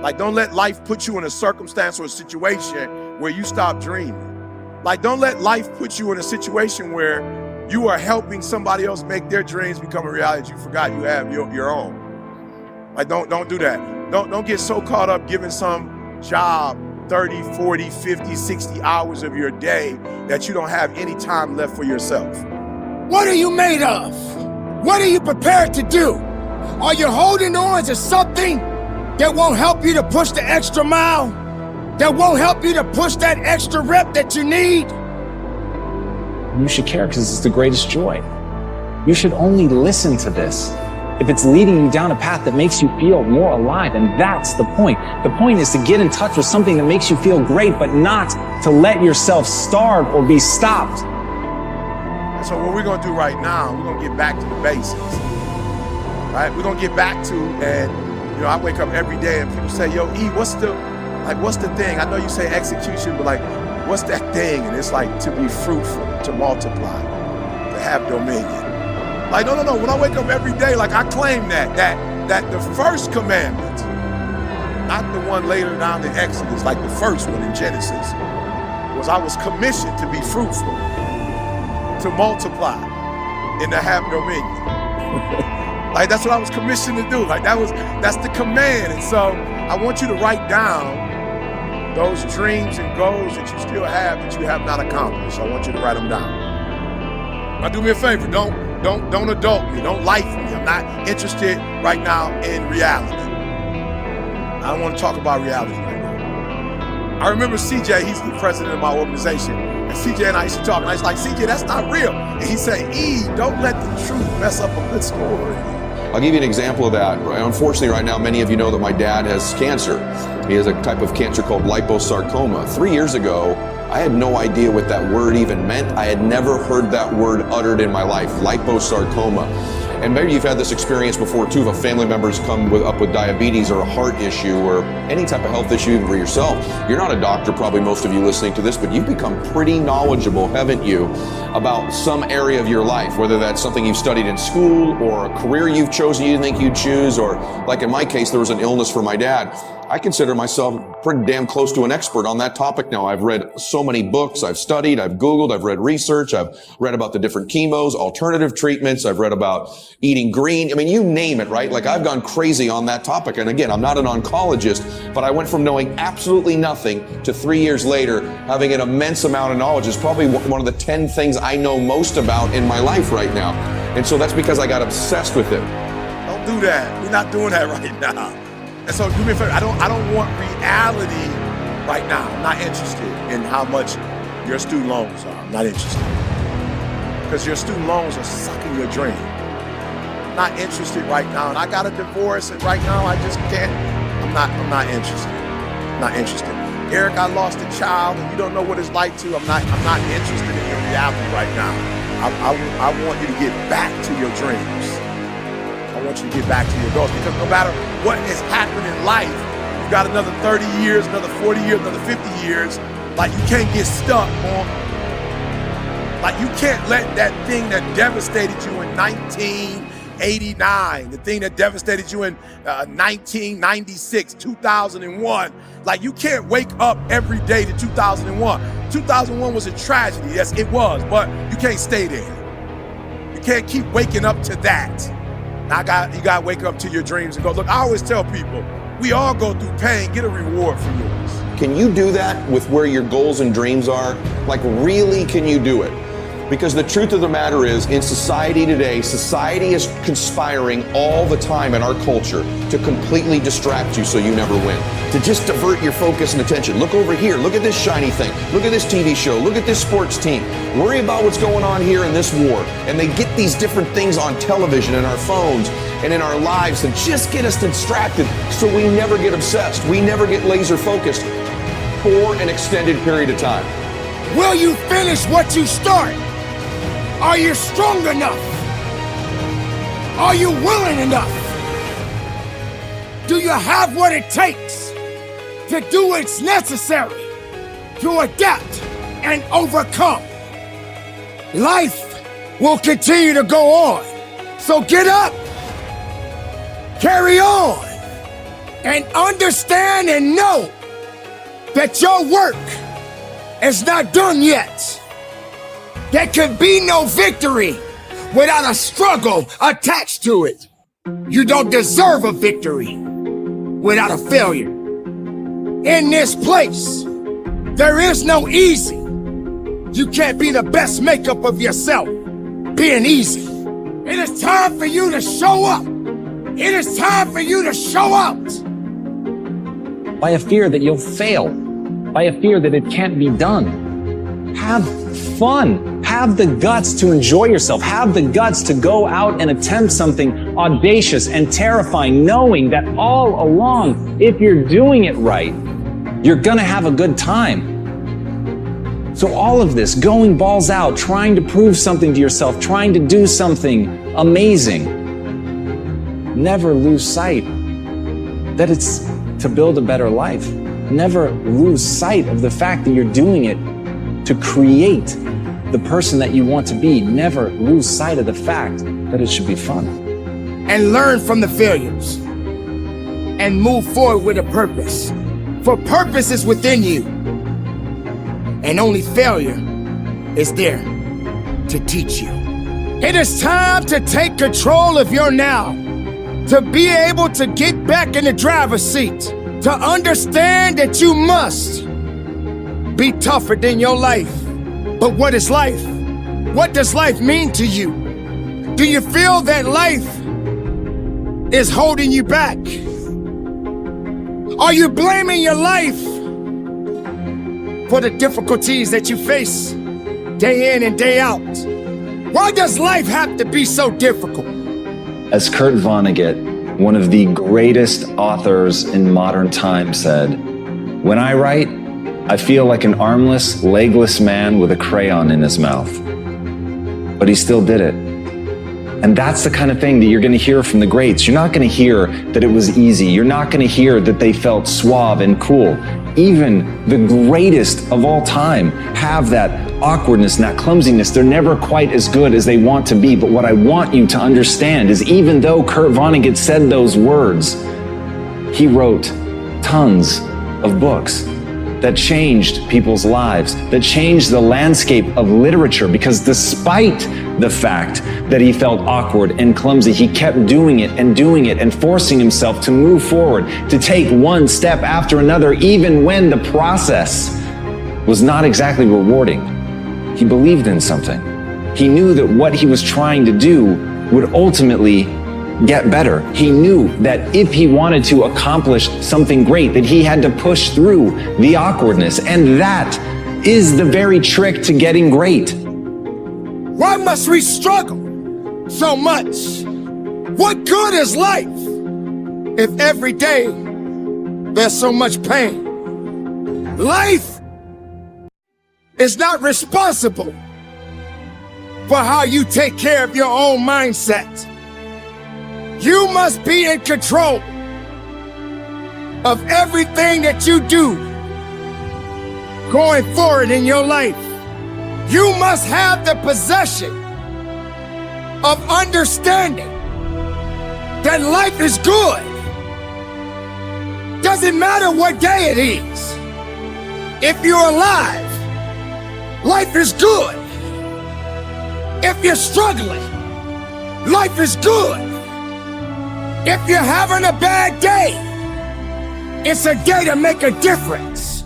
Like, don't let life put you in a circumstance or a situation where you stop dreaming. Like, don't let life put you in a situation where you are helping somebody else make their dreams become a reality. You forgot you have your own. Like, don't do that. Don't get so caught up giving some job 30, 40, 50, 60 hours of your day that you don't have any time left for yourself. What are you made of? What are you prepared to do? Are you holding on to something that won't help you to push the extra mile? That won't help you to push that extra rep that you need? You should care because it's the greatest joy. You should only listen to this if it's leading you down a path that makes you feel more alive, and that's the point. The point is to get in touch with something that makes you feel great, but not to let yourself starve or be stopped. And so what we're gonna do right now, we're gonna get back to the basics, right? We're gonna get back to, and you know, I wake up every day and people say, yo, E, what's the thing? I know you say execution, but like, what's that thing? And it's like to be fruitful, to multiply, to have dominion. Like, no. When I wake up every day, like I claim that the first commandment, not the one later down in Exodus, like the first one in Genesis, was I was commissioned to be fruitful, to multiply, and to have dominion. Like, that's what I was commissioned to do. Like, that's the command. And so I want you to write down those dreams and goals that you still have that you have not accomplished. I want you to write them down. Now do me a favor, don't adult me, don't life me. I'm not interested right now in reality. I don't want to talk about reality right now. I remember CJ, he's the president of my organization, and CJ and I used to talk, and I was like, CJ, that's not real. And he said, E, don't let the truth mess up a good story. I'll give you an example of that. Unfortunately, right now, many of you know that my dad has cancer. He has a type of cancer called liposarcoma. 3 years ago, I had no idea what that word even meant. I had never heard that word uttered in my life, liposarcoma. And maybe you've had this experience before too, if a family member's come up with diabetes or a heart issue or any type of health issue even for yourself. You're not a doctor, probably most of you listening to this, but you've become pretty knowledgeable, haven't you, about some area of your life, whether that's something you've studied in school or a career you've chosen you didn't think you'd choose, or like in my case, there was an illness for my dad. I consider myself pretty damn close to an expert on that topic now. I've read so many books, I've studied, I've Googled, I've read research, I've read about the different chemos, alternative treatments, I've read about eating green. I mean, you name it, right? Like, I've gone crazy on that topic. And again, I'm not an oncologist, but I went from knowing absolutely nothing to 3 years later having an immense amount of knowledge. It's probably one of the 10 things I know most about in my life right now. And so that's because I got obsessed with it. Don't do that. We're not doing that right now. And so do me a favor, I don't want reality right now. I'm not interested in how much your student loans are. I'm not interested. Because your student loans are sucking your dream. I'm not interested right now. And I got a divorce, and right now I just can't. I'm not interested. I'm not interested. Eric, I lost a child and you don't know what it's like to. I'm not interested in your reality right now. I want you to get back to your dreams. I want you to get back to your goals, because no matter what has happened in life, you got another 30 years, another 40 years, another 50 years, like you can't get stuck on, like you can't let that thing that devastated you in 1989, the thing that devastated you in 1996, 2001, like you can't wake up every day to 2001. 2001 was a tragedy, yes it was, but you can't stay there. You can't keep waking up to that. You gotta wake up to your dreams and go, look, I always tell people, we all go through pain, get a reward for yours. Can you do that with where your goals and dreams are? Like, really, can you do it? Because the truth of the matter is, in society today, society is conspiring all the time in our culture to completely distract you so you never win. To just divert your focus and attention. Look over here, look at this shiny thing, look at this TV show, look at this sports team. Worry about what's going on here in this war. And they get these different things on television and our phones and in our lives to just get us distracted so we never get obsessed. We never get laser focused for an extended period of time. Will you finish what you start? Are you strong enough? Are you willing enough? Do you have what it takes to do what's necessary to adapt and overcome? Life will continue to go on. So get up, carry on, and understand and know that your work is not done yet. There can be no victory without a struggle attached to it. You don't deserve a victory without a failure. In this place, there is no easy. You can't be the best makeup of yourself being easy. It is time for you to show up. It is time for you to show out. By a fear that you'll fail, by a fear that it can't be done. Have fun. Have the guts to enjoy yourself. Have the guts to go out and attempt something audacious and terrifying, knowing that all along, if you're doing it right, you're gonna have a good time. So all of this, going balls out, trying to prove something to yourself, trying to do something amazing, never lose sight that it's to build a better life. Never lose sight of the fact that you're doing it to create the person that you want to be. Never lose sight of the fact that it should be fun. And learn from the failures and move forward with a purpose. For purpose is within you, and only failure is there to teach you. It is time to take control of your now, to be able to get back in the driver's seat, to understand that you must be tougher than your life. But what is life? What does life mean to you? Do you feel that life is holding you back? Are you blaming your life for the difficulties that you face day in and day out? Why does life have to be so difficult? As Kurt Vonnegut, one of the greatest authors in modern times, said, "When I write, I feel like an armless, legless man with a crayon in his mouth." But he still did it. And that's the kind of thing that you're going to hear from the greats. You're not going to hear that it was easy. You're not going to hear that they felt suave and cool. Even the greatest of all time have that awkwardness and that clumsiness. They're never quite as good as they want to be. But what I want you to understand is, even though Kurt Vonnegut said those words, he wrote tons of books that changed people's lives, that changed the landscape of literature, because despite the fact that he felt awkward and clumsy, he kept doing it and forcing himself to move forward, to take one step after another, even when the process was not exactly rewarding. He believed in something. He knew that what he was trying to do would ultimately get better. He knew that if he wanted to accomplish something great, that he had to push through the awkwardness. And that is the very trick to getting great. Why must we struggle so much? What good is life if every day there's so much pain? Life is not responsible for how you take care of your own mindset. You must be in control of everything that you do going forward in your life. You must have the possession of understanding that life is good. Doesn't matter what day it is. If you're alive, life is good. If you're struggling, life is good. If you're having a bad day, it's a day to make a difference.